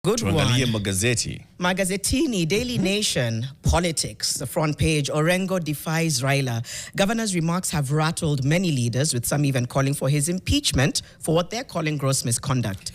Good Tuangalie one. magazeti. Magazetini, Daily Nation, Politics, the front page, Orengo defies Raila. Governor's remarks have rattled many leaders, with some even calling for his impeachment for what they're calling gross misconduct.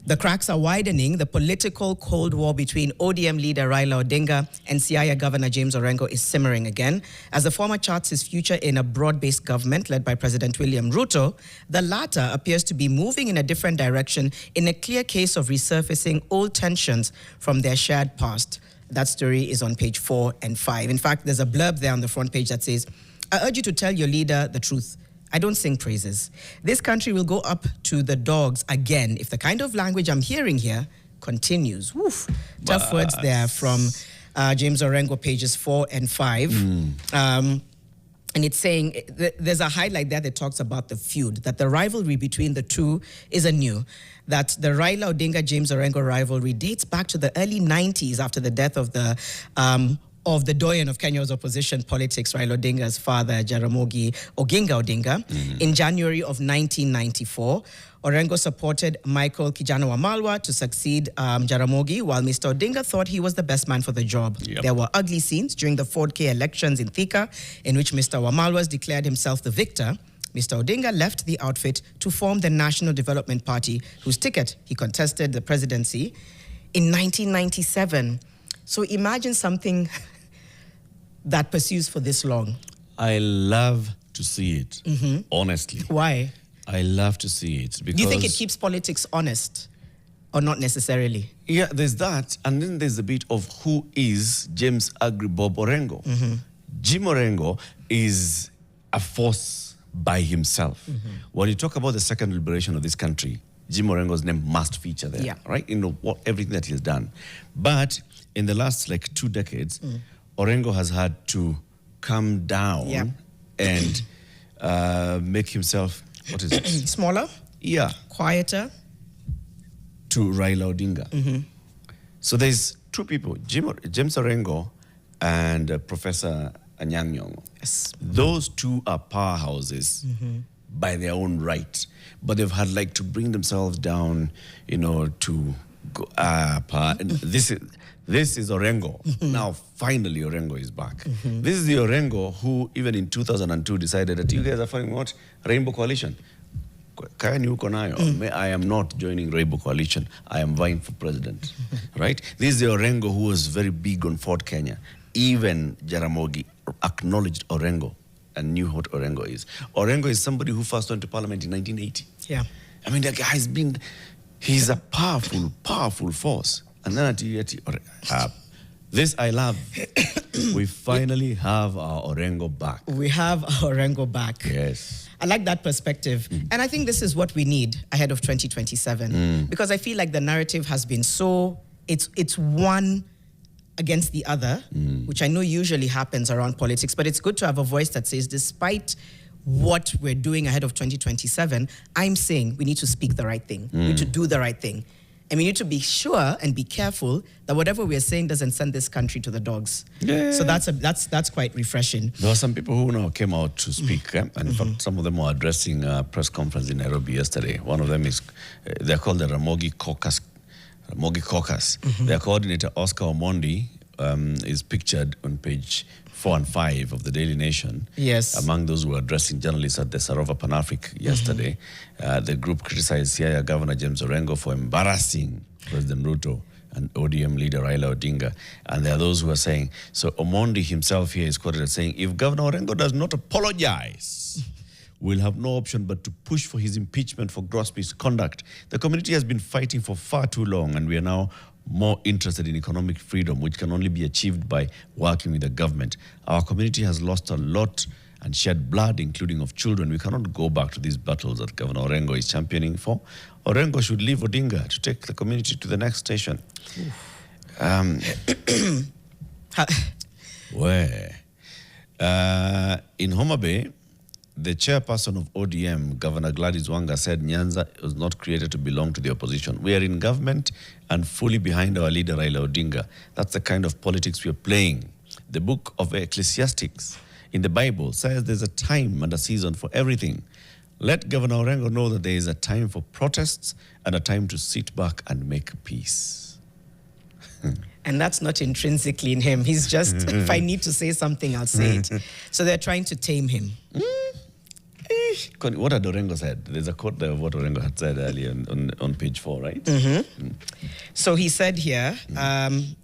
The cracks are widening. The political Cold War between ODM leader Raila Odinga and Siaya Governor James Orengo is simmering again. As the former charts his future in a broad-based government led by President William Ruto, the latter appears to be moving in a different direction in a clear case of resurfacing old tensions from their shared past. That story is on page 4 and 5. In fact, there's a blurb there on the front page that says, I urge you to tell your leader the truth. I don't sing praises. This country will go up to the dogs again if the kind of language I'm hearing here continues. Woof. Tough words there from James Orengo, pages 4 and 5. And it's saying, there's a highlight there that talks about the feud, that the rivalry between the two is anew, that the Raila Odinga-James Orengo rivalry dates back to the early 90s after the death of the doyen of Kenya's opposition politics, Raila Odinga's father, Jaramogi Oginga Odinga. In January of 1994, Orengo supported Michael Kijana Wamalwa to succeed Jaramogi, while Mr. Odinga thought he was the best man for the job. There were ugly scenes during the 4K elections in Thika, in which Mr. Wamalwa declared himself the victor. Mr. Odinga left the outfit to form the National Development Party, whose ticket he contested the presidency in 1997. So imagine something that pursues for this long. I love to see it, honestly. Why? I love to see it because... Do you think it keeps politics honest or not necessarily? Yeah, there's that. And then there's a bit of who is James Agri Bob Orengo. Jim Orengo is a force by himself. When you talk about the second liberation of this country, Jim Orengo's name must feature there, right? You know, everything that he's done. But in the last 2 decades, Orengo has had to come down and make himself, what is it? Smaller? Yeah. Quieter? To Raila Odinga. So there's two people, James Orengo and Professor Anyang' Nyong'o. Yes. Those two are powerhouses by their own right. But they've had to bring themselves down, to go up. And this is Orengo. Now, finally, Orengo is back. This is the Orengo who, even in 2002, decided that you guys are forming what? Rainbow Coalition. I am not joining Rainbow Coalition. I am vying for president. Right? This is the Orengo who was very big on Fort Kenya. Even Jaramogi acknowledged Orengo and knew what Orengo is. Orengo is somebody who first went to parliament in 1980. Yeah. I mean, that guy he's a powerful, powerful force. And then this I love. We finally have our Orengo back. We have our Orengo back. Yes. I like that perspective. And I think this is what we need ahead of 2027. Because I feel like the narrative has been it's one against the other, which I know usually happens around politics, but it's good to have a voice that says, despite what we're doing ahead of 2027, I'm saying we need to speak the right thing. We need to do the right thing. And we need to be sure and be careful that whatever we're saying doesn't send this country to the dogs. Yeah. So that's quite refreshing. There were some people who now came out to speak, and in fact, some of them were addressing a press conference in Nairobi yesterday. One of them is, they're called the Ramogi Caucus. Their coordinator, Oscar Omondi, is pictured on page 4 and 5 of the Daily Nation. Yes. Among those who were addressing journalists at the Sarova Pan-Afric yesterday, the group criticized Siaya Governor James Orengo for embarrassing President Ruto and ODM leader Raila Odinga. And there are those who are saying, so Omondi himself here is quoted as saying, if Governor Orengo does not apologize, we'll have no option but to push for his impeachment for gross misconduct. The community has been fighting for far too long, and we are now more interested in economic freedom, which can only be achieved by working with the government. Our community has lost a lot and shed blood, including of children. We cannot go back to these battles that Governor Orengo is championing for. Orengo should leave Odinga to take the community to the next station. In Homa Bay, the chairperson of ODM, Governor Gladys Wanga, said Nyanza was not created to belong to the opposition. We are in government and fully behind our leader, Raila Odinga. That's the kind of politics we are playing. The book of Ecclesiastics in the Bible says there's a time and a season for everything. Let Governor Orengo know that there is a time for protests and a time to sit back and make peace. And that's not intrinsically in him. He's just, if I need to say something, I'll say it. So they're trying to tame him. What had Orengo said? There's a quote there of what Orengo had said earlier on page 4, right? So he said here,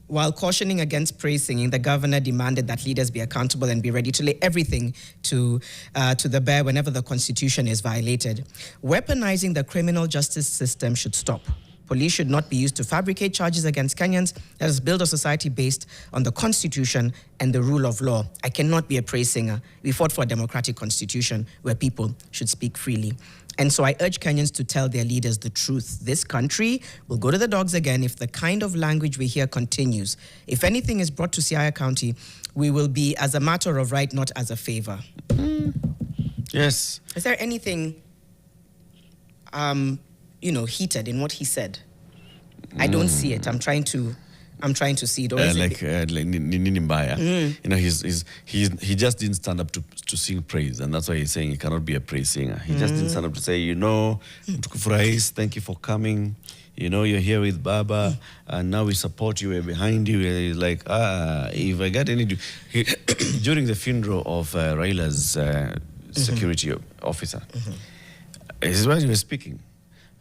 while cautioning against praise singing, the governor demanded that leaders be accountable and be ready to lay everything to the bear whenever the constitution is violated. Weaponizing the criminal justice system should stop. Police should not be used to fabricate charges against Kenyans. Let us build a society based on the constitution and the rule of law. I cannot be a praise singer. We fought for a democratic constitution where people should speak freely. And so I urge Kenyans to tell their leaders the truth. This country will go to the dogs again if the kind of language we hear continues. If anything is brought to Siaya County, we will be as a matter of right, not as a favor. Yes. Is there anything heated in what he said? I don't see it. I'm trying to see it. Or Like Nini Mbaya. He just didn't stand up to sing praise, and that's why he's saying he cannot be a praise singer. He just didn't stand up to say, Mtukufurahis, thank you for coming. You're here with Baba, and now we support you, we're behind you. He's like, if I get any... during the funeral of Raila's security officer, this is why he was speaking.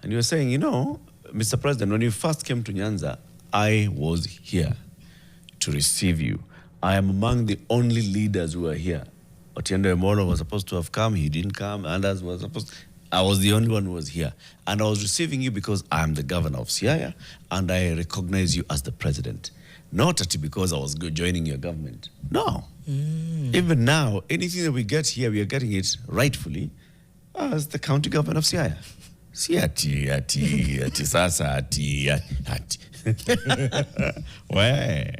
And you were saying, Mr. President, when you first came to Nyanza, I was here to receive you. I am among the only leaders who are here. Otiende Molo was supposed to have come. He didn't come. Others were supposed... I was the only one who was here. And I was receiving you because I am the governor of Siaya, and I recognize you as the president. Not because I was joining your government. No. Even now, anything that we get here, we are getting it rightfully as the county government of Siaya. Ati sasa ati. Where?